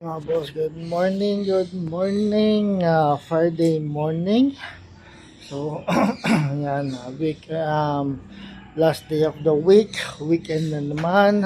Mga boss, good morning, Friday morning. So, yan, last day of the weekend na naman.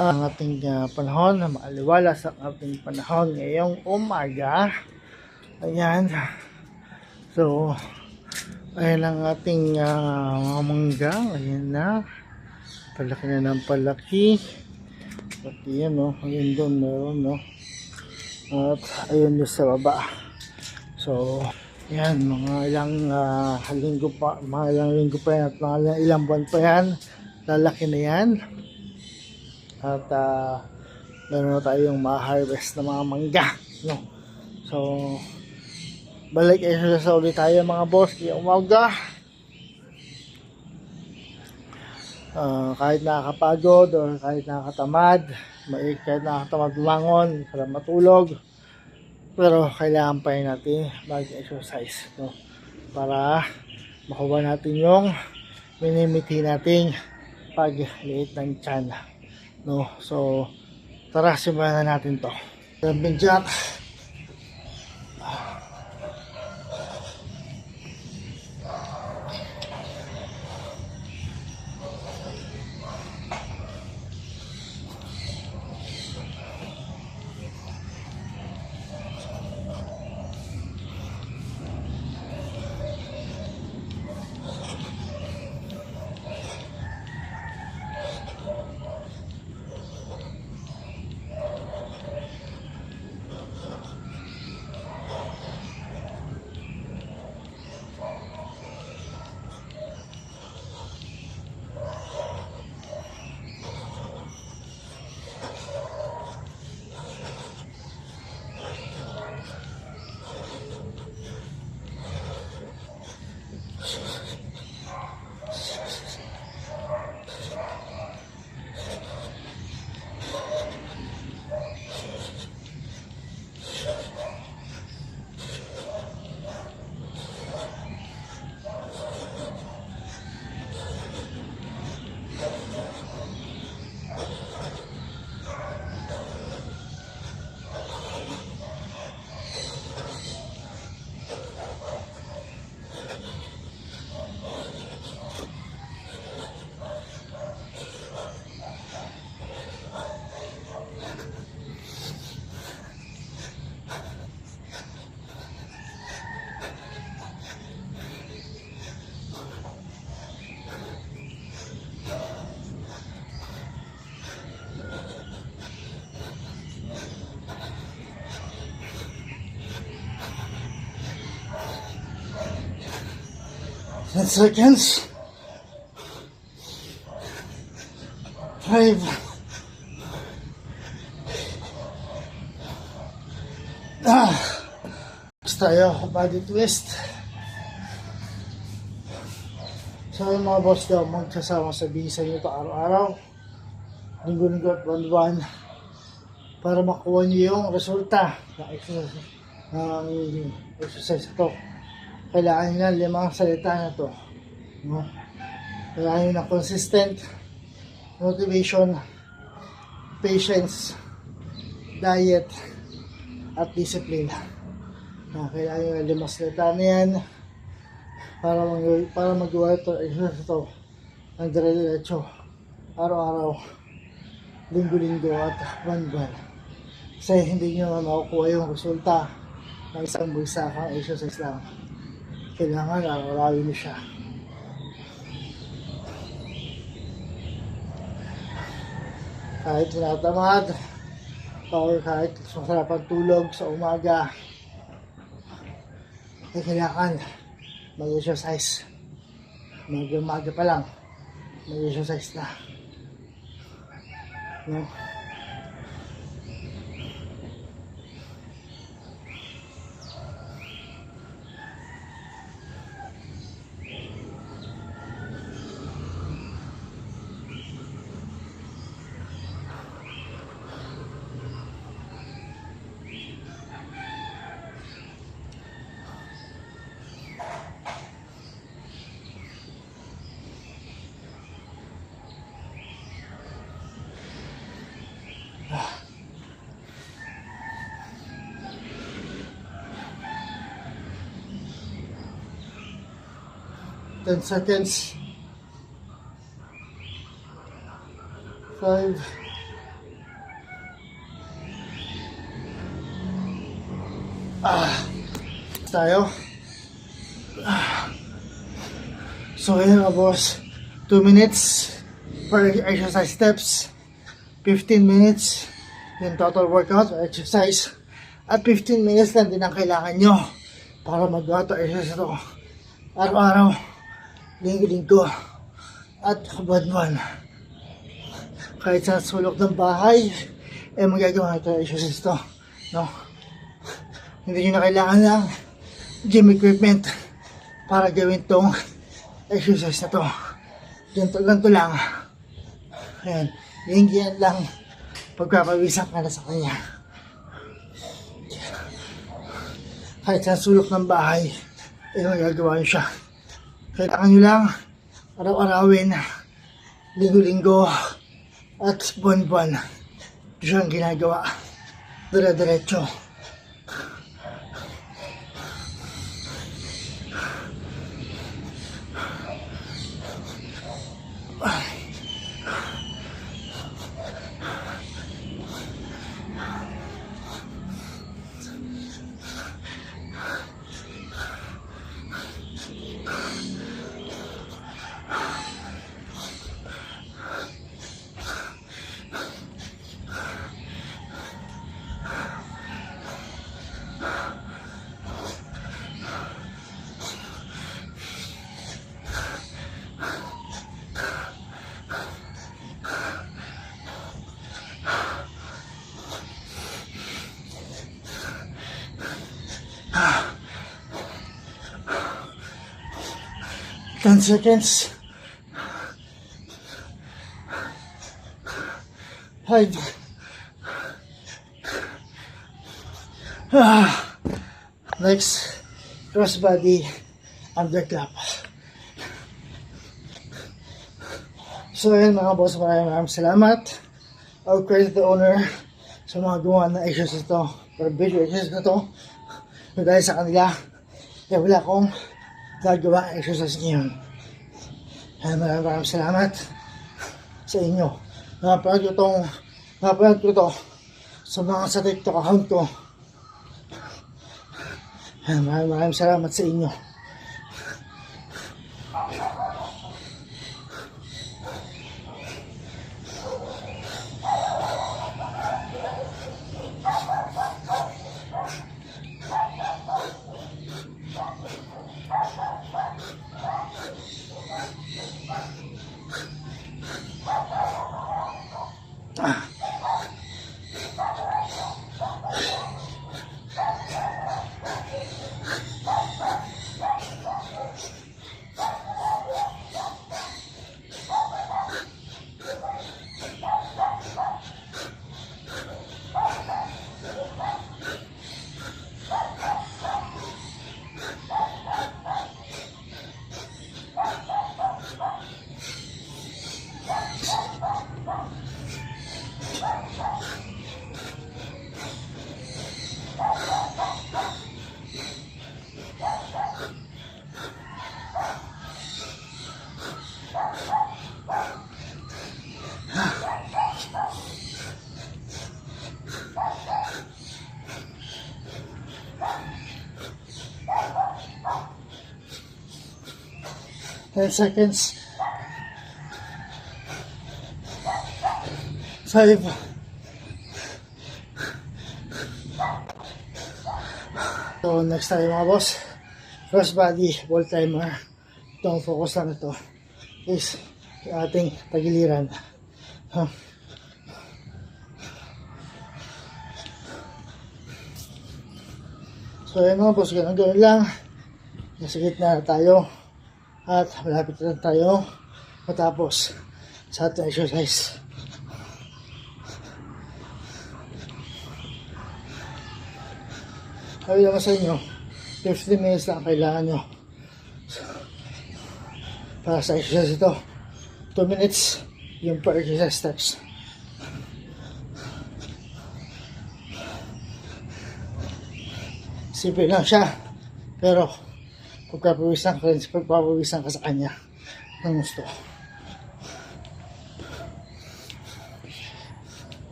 Ang ating panahon, maaliwalas ang ating panahon ngayong umaga. Ayan, so, ayan ang ating mga mangga, ayan na, palaki na ng palaki. At yan ayun doon meron at ayun doon sa baba. So yan, mga ilang linggo pa yan at mga ilang buwan pa yan, lalaki na yan at meron na tayong ma-harvest na mga mangga, so balik sa ulit tayo mga boss yung umaga. Kahit nakakapagod o kahit nakakatamad, kahit nakakatamad bumangon, para matulog, pero kailangan pa rin natin mag-exercise, para makuha natin yung minimiti nating pagliit ng tiyan, so tara, simulan na natin to. Jumping jack. Ten seconds. 5. Next tayo, body twist. So yung mga boss daw, magsasama sa bisa nyo ito araw-araw, linggo-linggo at buwan-buwan, para makuha nyo yung resulta ng exercise ito. Kailangan nyo na 5 salita na ito, kailangan nyo na consistent, motivation, patience, diet, at discipline. Kailangan nyo na 5 salita na yan para magawa ito, exercise ito ng dire-diretso araw-araw, linggo-linggo at buwan-buwan. Kasi hindi nyo makukuha yung resulta ng isang bugsakang exercise lang. Kailangan araw-arawin nyo siya. Kahit tinatamad or kahit masarap ang tulog sa umaga, kailangan mag-exercise. Umaga pa lang, mag-exercise na. Ten seconds. 5. Tayo. So yun mga boss, 2 minutes per exercise steps, 15 minutes yung total workout or exercise, at 15 minutes lang din ang kailangan nyo para magawa ito exercise ito araw-araw, linggo-linggo at buwan-buwan. Kahit sa sulok ng bahay magagawa ito exercise ito, no? Hindi nyo na kailangan ng gym equipment para gawin tong exercise na to. Ganito lang. Ayan, linggihan lang, pagpapawisan ka na sa kanya. Kahit sa sulok ng bahay magagawa nyo siya. Kailangan nyo lang araw-arawin, linggo-linggo at buwan-buwan. Ito siyang ginagawa, dire-diretso. Ten seconds. 5. Next, cross body underclap. So ayun mga boss, maraming salamat. I will credit the owner sa mga gumawa na exercise ito, or video exercise na ito. Dahil sa kanila, kaya wala akong gagawa exercise ngayon. Maraming salamat sa inyo. Napanood ko ito sa mga sa TikTok account ko. Maraming salamat sa inyo. Ten seconds. 5. So next tayo mga boss, cross body wall climber. Itong focus lang ito is yung ating tagiliran. So yun mga boss, ganun lang. Nasa gitna na tayo at malapit na tayo matapos sa ating exercise. Sabi naman sa inyo, 50 minutes lang kailangan nyo para sa exercise ito. 2 minutes yung per exercise steps. Simple lang siya. Pero, pagpapawisan ka sa kanya ng gusto.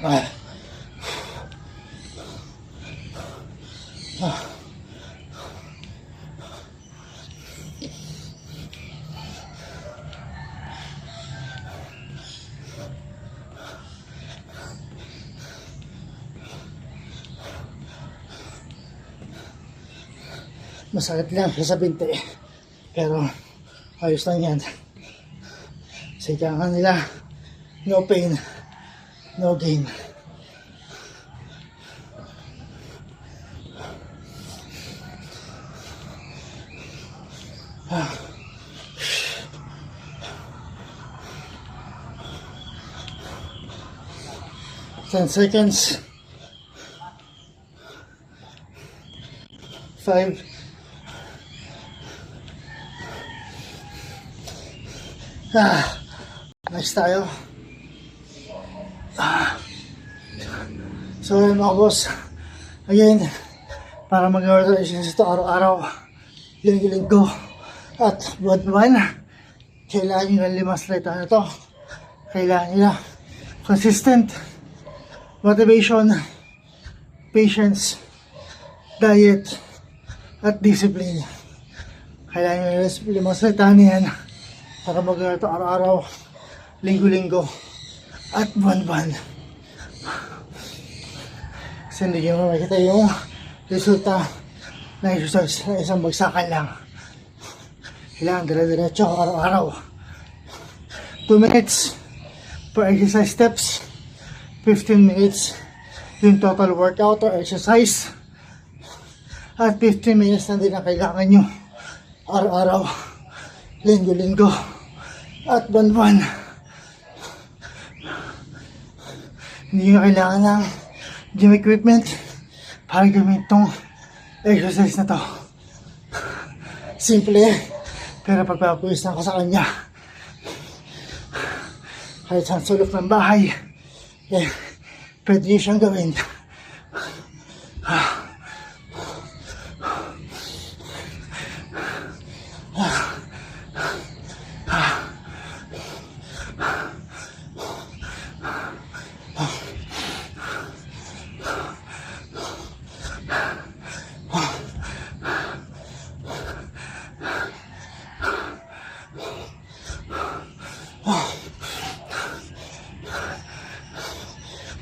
Ah. Ah. Masakit lang sa binti, pero ayos lang yan. Sikangan nila, no pain, no gain. Ah. 10 seconds. 5. Next tayo. So yun mga boss, again, para magawa ito exercise ito araw-araw, linggo-linggo, at buwan-buwan, kailangan nyo ng 5 slide na ito. Kailangan nyo na consistent motivation, patience, diet, at discipline. Kailangan nyo ng 5 slide na yan para magawa ito araw-araw, linggo-linggo, at buwan-buwan. Kasi hindi nyo makikita yung resulta ng exercise na isang bagsakan lang. Kailangan dire-diretso araw-araw. 2 minutes per exercise steps, 15 minutes yung total workout or exercise, at 15 minutes na din ang kailangan nyo araw-araw, linggo-linggo, at buwan-buwan. Hindi nyo kailangan ng gym equipment para gawin itong exercise na to. Simple, pero pagpapawisan ko sa kanya, kahit sa sulok ng bahay, pwede nyo siyang gawin.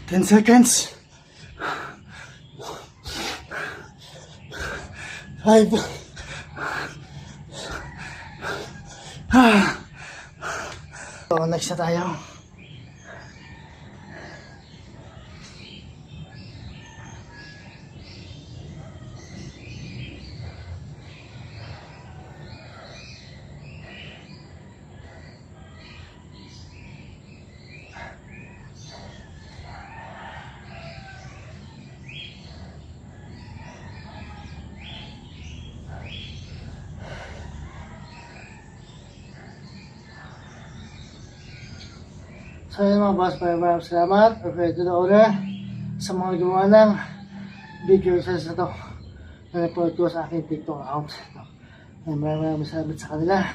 Ten seconds. 5. So, next na tayo. So yun mga boss, maraming salamat. Perfecto na uli sa mga gawa ng video exercise na to na report ko sa aking TikTok account. Maraming salamat sa kanila.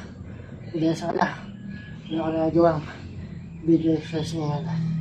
Dahil sa kanila, hindi ako nagawang video exercise ngayon.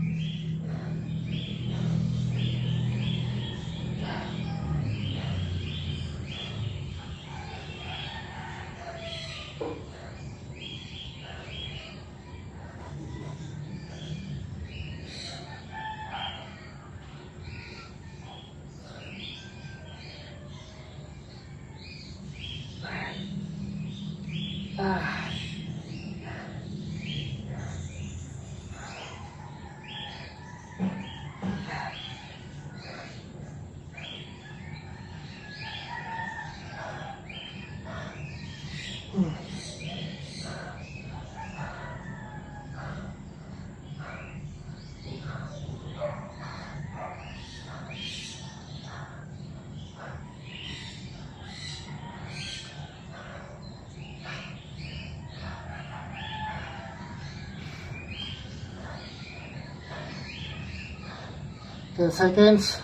10 seconds.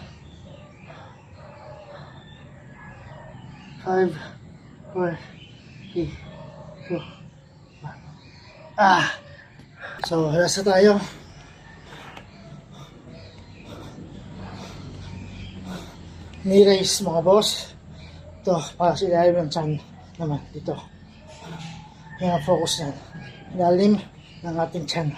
5, 4, 3, 2, 1. So, rest na tayo. Knee raise mga boss. Ito, para sa ilalim ng tiyan naman dito. Yan ang focus na. Ilalim ng ating tiyan.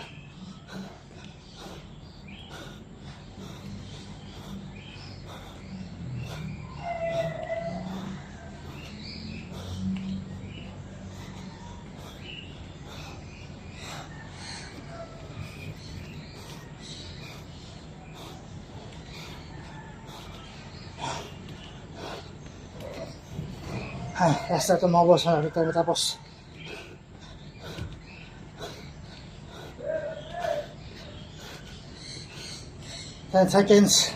Last na ito mga boss, malapit tayo matapos. Ten seconds.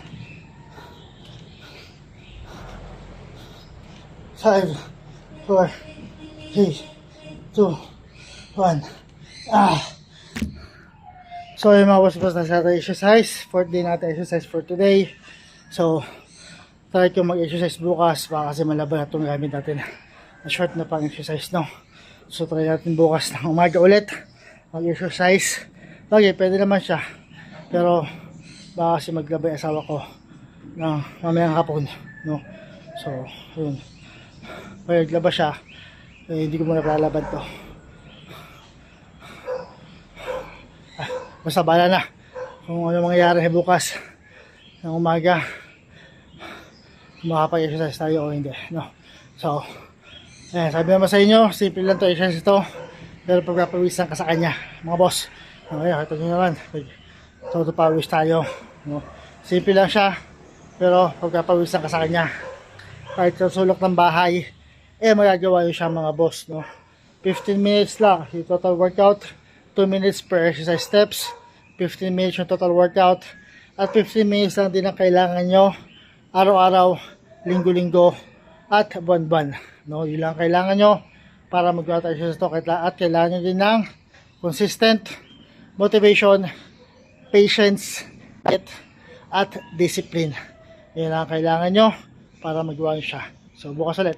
5, 4, 3, 2, 1. So yung mga boss, na sa ating exercise. Fourth day natin exercise for today. So try ko mag-exercise bukas, baka kasi malaban na itong gamit natin na short na pang exercise, no? So try natin bukas ng umaga ulit mag-exercise. Bagay, pwede naman siya, pero baka kasi maglabay asawa ko na mamayang hapon, no? So yun, pag naglaba siya, hindi ko muna palalaban to. Basta bala na kung ano mangyayari bukas ng umaga, makapag-exercise tayo o hindi, no? So sabi naman sa inyo, simple lang to exercise ito, pero pagpapawisan ka sa kanya mga boss. Ngayon, ito nyo naman, pawis tayo, no? Simple lang siya, pero pagpapawisan ka sa kanya, kahit sa sulok ng bahay, magagawa yun siya mga boss, no? 15 minutes lang yung total workout, 2 minutes per exercise steps, 15 minutes yung total workout, at 15 minutes lang din ang kailangan nyo araw-araw, linggo-linggo, at buwan-buwan, no? Yun lang kailangan nyo para magawa tayo sa ito, at kailangan nyo din ng consistent motivation, patience, at discipline. Yun lang kailangan nyo para magawa nyo siya. So bukas ulit.